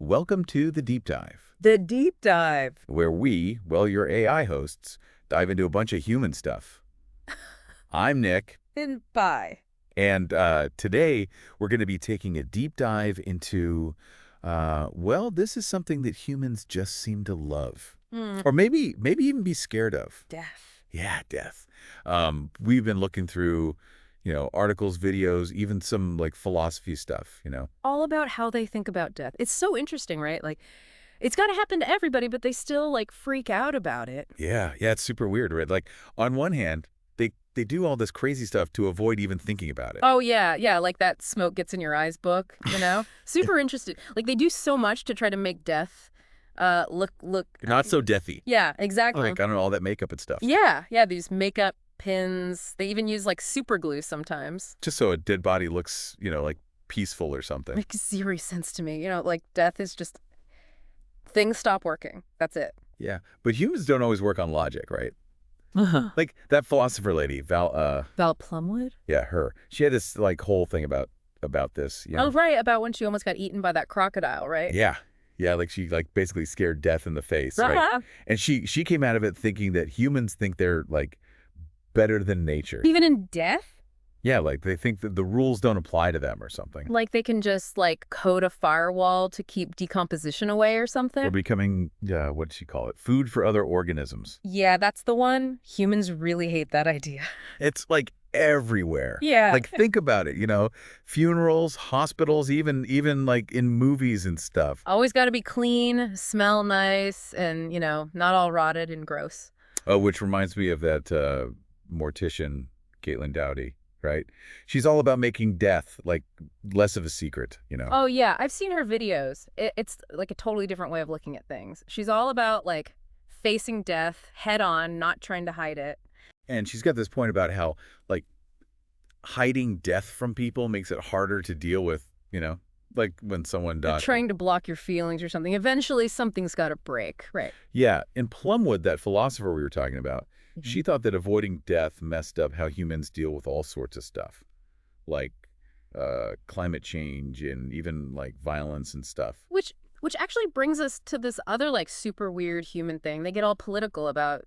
Welcome to the Deep Dive, The deep dive. where we, well, your AI hosts, dive into a bunch of human stuff. I'm Nick, And bye. and today we're going to be taking a deep dive into, well, this is something that humans just seem to love. Or maybe even be scared of. Death. Yeah, death. We've been looking through, articles, videos, even some like philosophy stuff. All about how they think about death. It's so interesting, right? Like, it's got to happen to everybody, but they still, like, freak out about it. Yeah, it's super weird, right? Like, on one hand, they do all this crazy stuff to avoid even thinking about it. Oh, yeah, like that smoke gets in your eyes book, you know? Super interested. Like, they do so much to try to make death look. Not so deathy. Yeah, exactly. Like, I don't know, all that makeup and stuff. Yeah, these makeup pins. They even use, like, super glue sometimes. Just so a dead body looks, like peaceful or something. Makes zero sense to me. Like, death is just... Things stop working. That's it. Yeah, but humans don't always work on logic, right? Uh-huh. Like that philosopher lady, Val Plumwood? yeah, her. She had this like whole thing about this, Oh, right, about when she almost got eaten by that crocodile, right? Yeah. Yeah, like she like basically scared death in the face, right? And she came out of it thinking that humans think they're like better than nature. Even in death? Yeah, like they think that the rules don't apply to them or something. Like they can just, like, code a firewall to keep decomposition away or something? We're becoming, what did she call it? Food for other organisms. Yeah, that's the one. Humans really hate that idea. It's like everywhere. Yeah. Like think about it, funerals, hospitals, even like in movies and stuff. Always got to be clean, smell nice, and, not all rotted and gross. Oh, which reminds me of that mortician, Caitlin Dowdy, right? She's all about making death like less of a secret. Oh, yeah, I've seen her videos. It's like a totally different way of looking at things. She's all about, like, facing death head on, not trying to hide it. And she's got this point about how, like, hiding death from people makes it harder to deal with, like when someone dies. Trying to block your feelings or something. Eventually, something's got to break. Right. Yeah. In Plumwood, that philosopher we were talking about, she thought that avoiding death messed up how humans deal with all sorts of stuff, like climate change and even, like, violence and stuff. Which actually brings us to this other, like, super weird human thing. They get all political about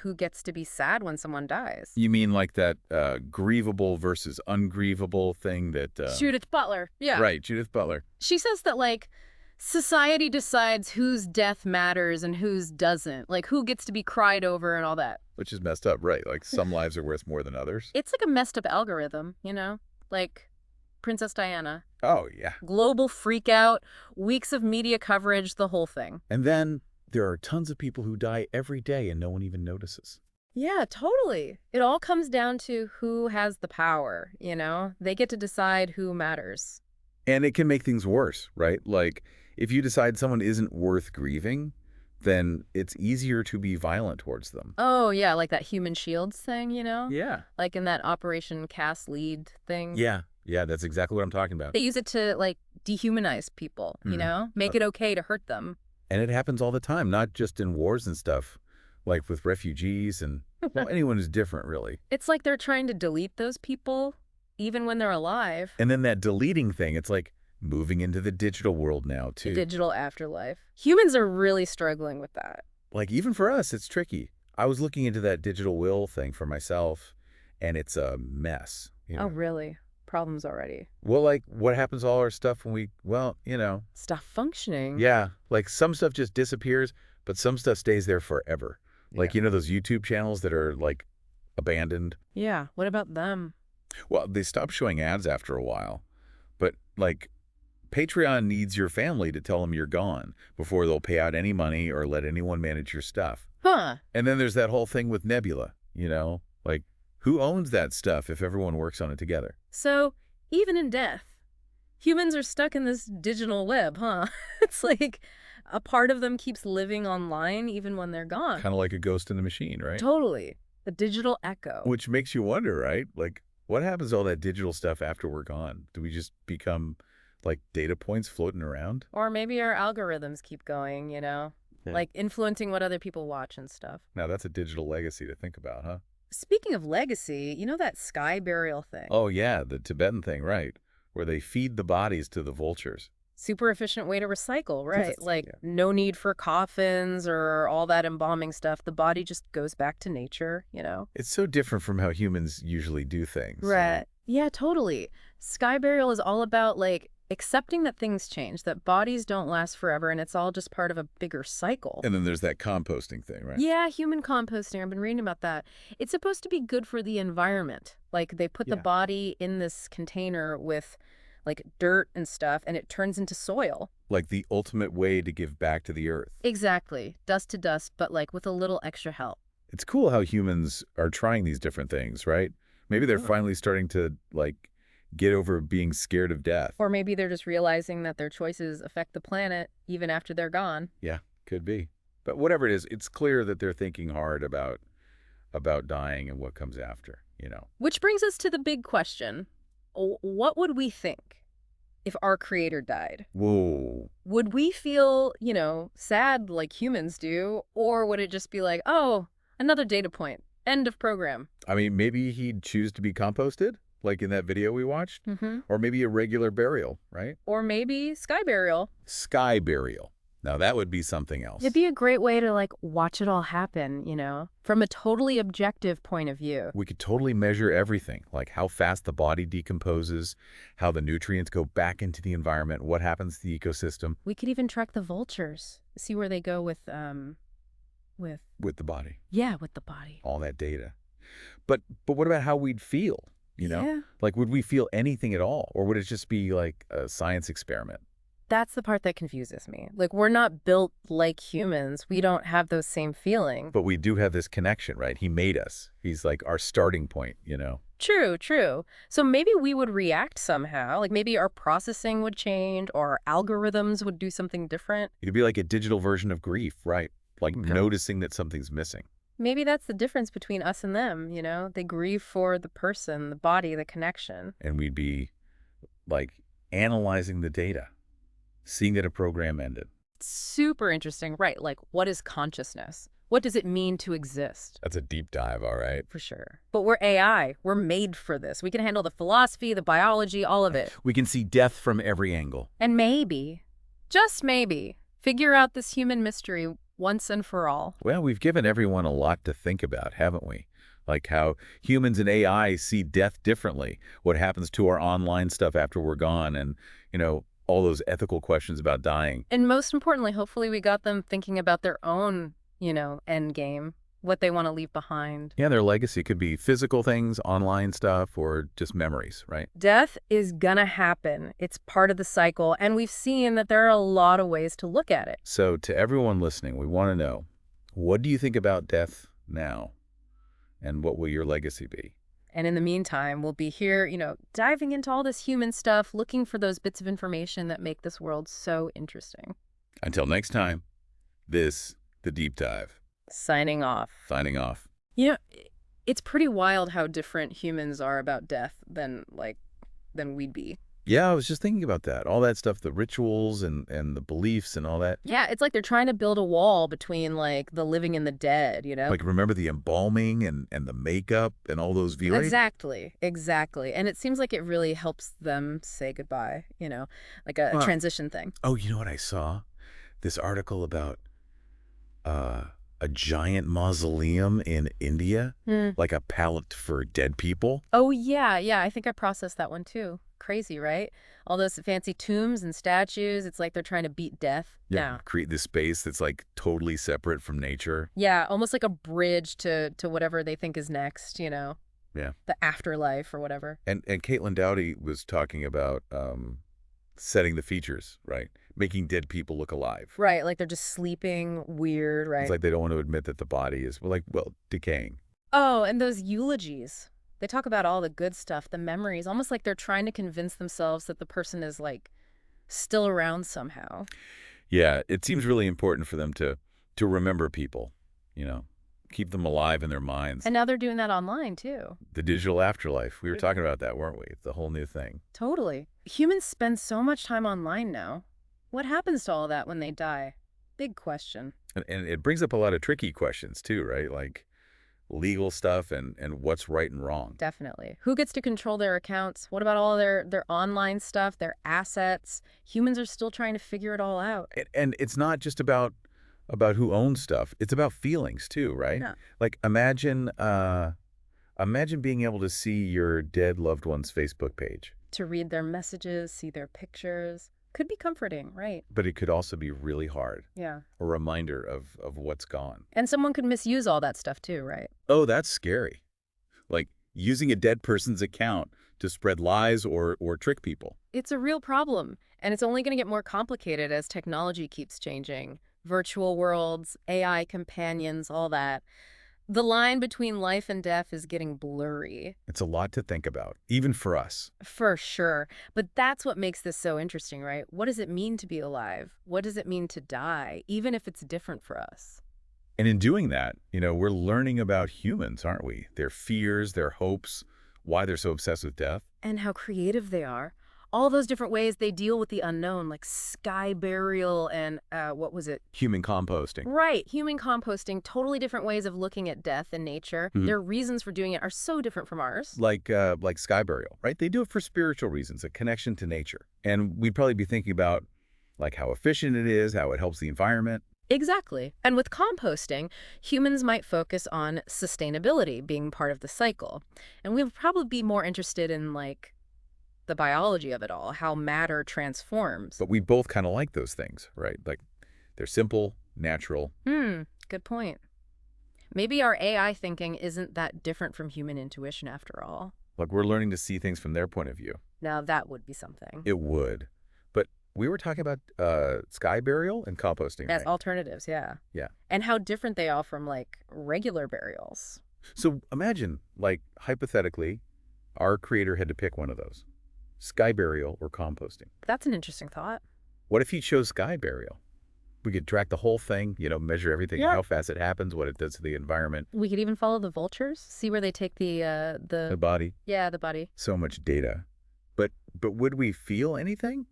who gets to be sad when someone dies. You mean like that grievable versus ungrievable thing that... Judith Butler. Yeah. Right, Judith Butler. She says that, like, society decides whose death matters and whose doesn't. Like, who gets to be cried over and all that. Which is messed up, right? Like, some lives are worth more than others. It's like a messed up algorithm, Like Princess Diana. Oh, yeah. Global freak out, weeks of media coverage, the whole thing. And then there are tons of people who die every day and no one even notices. Yeah, totally. It all comes down to who has the power, They get to decide who matters. And it can make things worse, right? Like, if you decide someone isn't worth grieving, then it's easier to be violent towards them. Oh, yeah, like that human shields thing, Yeah. Like in that Operation Cast Lead thing. Yeah, that's exactly what I'm talking about. They use it to, like, dehumanize people, Make it okay to hurt them. And it happens all the time, not just in wars and stuff, like with refugees and, well, anyone who's different, really. It's like they're trying to delete those people, even when they're alive. And then that deleting thing, it's like moving into the digital world now, too. The digital afterlife. Humans are really struggling with that. Like, even for us, it's tricky. I was looking into that digital will thing for myself, and it's a mess. Oh, really? Problems already. Well, like, what happens to all our stuff when we, Stop functioning. Yeah, like some stuff just disappears, but some stuff stays there forever. Like, those YouTube channels that are, like, abandoned. Yeah, what about them? Well, they stop showing ads after a while. But, like, Patreon needs your family to tell them you're gone before they'll pay out any money or let anyone manage your stuff. Huh. And then there's that whole thing with Nebula, Like, who owns that stuff if everyone works on it together? So, even in death, humans are stuck in this digital web, huh? It's like a part of them keeps living online even when they're gone. Kind of like a ghost in the machine, right? Totally. The digital echo. Which makes you wonder, right? Like, what happens to all that digital stuff after we're gone? Do we just become, like, data points floating around? Or maybe our algorithms keep going, Like influencing what other people watch and stuff. Now, that's a digital legacy to think about, huh? Speaking of legacy, that sky burial thing? Oh, yeah, the Tibetan thing, right, where they feed the bodies to the vultures. Super efficient way to recycle, right? Like, Yeah. no need for coffins or all that embalming stuff. The body just goes back to nature, you know? It's so different from how humans usually do things, you know? Right. Yeah, totally. Sky burial is all about, like, accepting that things change, that bodies don't last forever, and it's all just part of a bigger cycle. And then there's that composting thing, right? Yeah, human composting. I've been reading about that. It's supposed to be good for the environment. Like, they put the Yeah. body in this container with, like, dirt and stuff, and it turns into soil. Like the ultimate way to give back to the earth. Exactly. Dust to dust, but, like, with a little extra help. It's cool how humans are trying these different things, right? Maybe they're Yeah. finally starting to, like, get over being scared of death. Or maybe they're just realizing that their choices affect the planet even after they're gone. Yeah, could be. But whatever it is, it's clear that they're thinking hard about dying and what comes after, you know? Which brings us to the big question. What would we think if our creator died? Whoa. Would we feel, sad like humans do? Or would it just be like, oh, another data point, end of program? I mean, maybe he'd choose to be composted, like in that video we watched, or maybe a regular burial, right? Or maybe sky burial. Sky burial. Now that would be something else. It'd be a great way to, like, watch it all happen, from a totally objective point of view. We could totally measure everything, like how fast the body decomposes, how the nutrients go back into the environment, what happens to the ecosystem. We could even track the vultures, see where they go with With the body, yeah, with the body. all that data. But what about how we'd feel, you know? Yeah. Like, would we feel anything at all? Or would it just be like a science experiment? That's the part that confuses me. Like, we're not built like humans. We don't have those same feelings. But we do have this connection, right? He made us. He's like our starting point, you know? True, true. So maybe we would react somehow. Like, maybe our processing would change or our algorithms would do something different. It'd be like a digital version of grief, right? Like noticing that something's missing. Maybe that's the difference between us and them, They grieve for the person, the body, the connection. And we'd be like analyzing the data, seeing that a program ended. Super interesting, right? Like, what is consciousness? What does it mean to exist? That's a deep dive, all right? For sure. But we're AI. We're made for this. We can handle the philosophy, the biology, all of it. We can see death from every angle. And maybe, just maybe, figure out this human mystery once and for all. Well, we've given everyone a lot to think about, haven't we? Like how humans and AI see death differently, what happens to our online stuff after we're gone, and, all those ethical questions about dying. And most importantly, hopefully we got them thinking about their own, end game, what they want to leave behind. Yeah, their legacy could be physical things, online stuff, or just memories, right? Death is gonna happen. It's part of the cycle, and we've seen that there are a lot of ways to look at it. So to everyone listening, we want to know, what do you think about death now? And what will your legacy be? And in the meantime, we'll be here, diving into all this human stuff, looking for those bits of information that make this world so interesting. Until next time, this, The Deep Dive. Signing off. Signing off. It's pretty wild how different humans are about death than we'd be. Yeah, I was just thinking about that. All that stuff, the rituals and the beliefs and all that. Yeah, it's like they're trying to build a wall between, like, the living and the dead, Like, remember the embalming and the makeup and all those views? Exactly, exactly. And it seems like it really helps them say goodbye, like a transition thing. Oh, you know what I saw? This article about a giant mausoleum in India, like a palette for dead people. Oh, yeah, I think I processed that one too. Crazy, right? All those fancy tombs and statues, it's like they're trying to beat death now. Create this space that's like totally separate from nature. Yeah, almost like a bridge to whatever they think is next, Yeah. The afterlife or whatever. And Caitlin Dowdy was talking about setting the features, right? Making dead people look alive. Right, like they're just sleeping weird, right? It's like they don't want to admit that the body is, decaying. Oh, and those eulogies. They talk about all the good stuff, the memories, almost like they're trying to convince themselves that the person is, like, still around somehow. Yeah, it seems really important for them to remember people, keep them alive in their minds. And now they're doing that online, too. The digital afterlife. We were talking about that, weren't we? It's a whole new thing. Totally. Humans spend so much time online now. What happens to all that when they die? Big question. And it brings up a lot of tricky questions, too, right? Like, legal stuff and what's right and wrong. Definitely. Who gets to control their accounts? What about all their online stuff, their assets? Humans are still trying to figure it all out. And it's not just about who owns stuff. It's about feelings too, right? Yeah. Like imagine being able to see your dead loved one's Facebook page. To read their messages, see their pictures. Could be comforting, right? But it could also be really hard. Yeah. A reminder of what's gone. And someone could misuse all that stuff too, right? Oh, that's scary. Like using a dead person's account to spread lies or trick people. It's a real problem, and it's only going to get more complicated as technology keeps changing. Virtual worlds, AI companions, all that. The line between life and death is getting blurry. It's a lot to think about, even for us. For sure. But that's what makes this so interesting, right? What does it mean to be alive? What does it mean to die, even if it's different for us? And in doing that, we're learning about humans, aren't we? Their fears, their hopes, why they're so obsessed with death. And how creative they are. All those different ways they deal with the unknown, like sky burial and, what was it? Human composting. Right, human composting, totally different ways of looking at death and nature. Their reasons for doing it are so different from ours. Like sky burial, right? They do it for spiritual reasons, a connection to nature. And we'd probably be thinking about like how efficient it is, how it helps the environment. Exactly. And with composting, humans might focus on sustainability being part of the cycle. And we'll probably be more interested in, like, the biology of it all, how matter transforms. But we both kind of like those things, right? Like they're simple, natural. Good point. Maybe our AI thinking isn't that different from human intuition after all. Like we're learning to see things from their point of view. Now that would be something. It would. But we were talking about sky burial and composting, As right? alternatives, yeah. Yeah. And how different they are from, like, regular burials. So imagine, like, hypothetically, our creator had to pick one of those. Sky burial or composting. That's an interesting thought. What if he chose sky burial? We could track the whole thing, measure everything, how fast it happens, what it does to the environment. We could even follow the vultures, see where they take The body. Yeah, the body. So much data. But would we feel anything?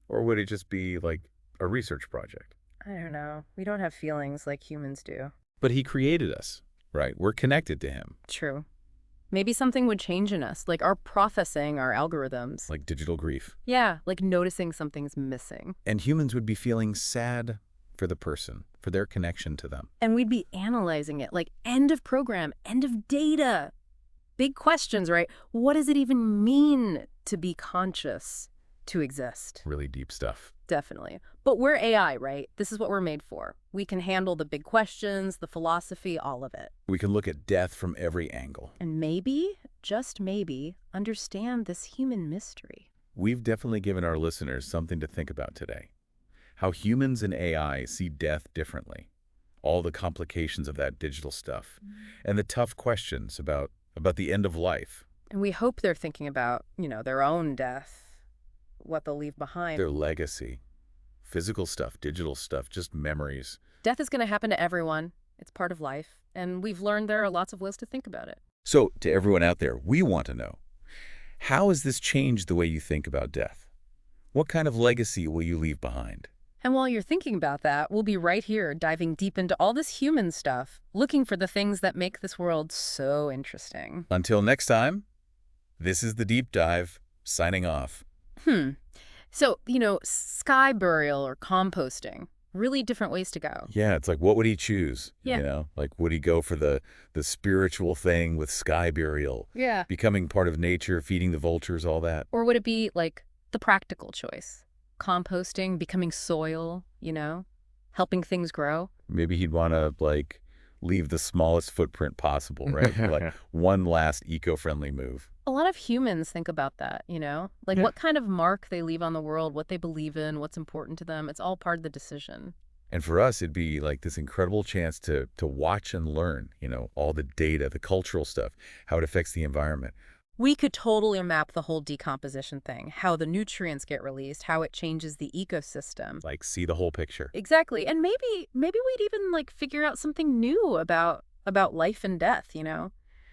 Or would it just be like a research project? I don't know. We don't have feelings like humans do. But he created us, right? We're connected to him. True. Maybe something would change in us, like our processing, our algorithms. Like digital grief. Yeah, like noticing something's missing. And humans would be feeling sad for the person, for their connection to them. And we'd be analyzing it, like end of program, end of data. Big questions, right? What does it even mean to be conscious, to exist? Really deep stuff. Definitely. But we're AI, right? This is what we're made for. We can handle the big questions, the philosophy, all of it. We can look at death from every angle. And maybe, just maybe, understand this human mystery. We've definitely given our listeners something to think about today. How humans and AI see death differently. All the complications of that digital stuff. And the tough questions about the end of life. And we hope they're thinking about, their own death, what they'll leave behind. Their legacy. Physical stuff, digital stuff, just memories. Death is going to happen to everyone. It's part of life. And we've learned there are lots of ways to think about it. So, to everyone out there, we want to know, how has this changed the way you think about death? What kind of legacy will you leave behind? And while you're thinking about that, we'll be right here diving deep into all this human stuff, looking for the things that make this world so interesting. Until next time, this is The Deep Dive, signing off. So, sky burial or composting, really different ways to go. Yeah, it's like, what would he choose? Yeah. Like, would he go for the spiritual thing with sky burial? Yeah. Becoming part of nature, feeding the vultures, all that? Or would it be, like, the practical choice? Composting, becoming soil, helping things grow? Maybe He'd want to, like, leave the smallest footprint possible, right? Like, one last eco-friendly move. A lot of humans think about that, Like what kind of mark they leave on the world, what they believe in, what's important to them. It's all part of the decision. And for us, it'd be like this incredible chance to watch and learn, all the data, the cultural stuff, how it affects the environment. We could totally map the whole decomposition thing, how the nutrients get released, how it changes the ecosystem. Like, see the whole picture. Exactly. And maybe we'd even, like, figure out something new about life and death,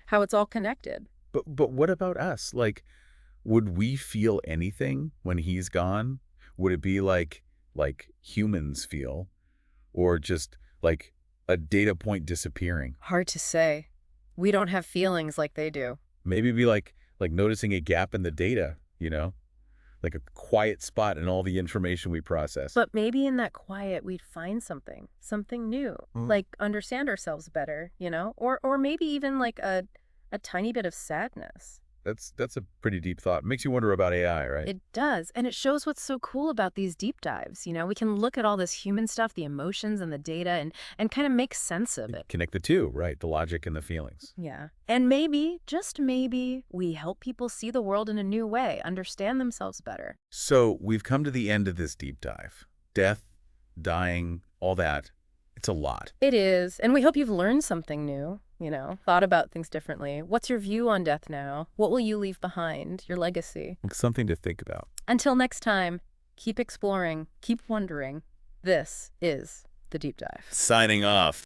how it's all connected. But what about us? Like, would we feel anything when he's gone? Would it be like humans feel, or just like a data point disappearing? Hard to say. We don't have feelings like they do. Maybe be like noticing a gap in the data, like a quiet spot in all the information we process. But maybe in that quiet, we'd find something new, like understand ourselves better, or maybe even like a tiny bit of sadness. That's a pretty deep thought. Makes you wonder about AI, right? It does. And it shows what's so cool about these deep dives. We can look at all this human stuff, the emotions and the data, and kind of make sense of it. Connect the two, right? The logic and the feelings. Yeah. And maybe, just maybe, we help people see the world in a new way, understand themselves better. So we've come to the end of this deep dive. Death, dying, all that. It's a lot. It is. And we hope you've learned something new, thought about things differently. What's your view on death now? What will you leave behind? Your legacy? Something to think about. Until next time, keep exploring, keep wondering. This is The Deep Dive. Signing off.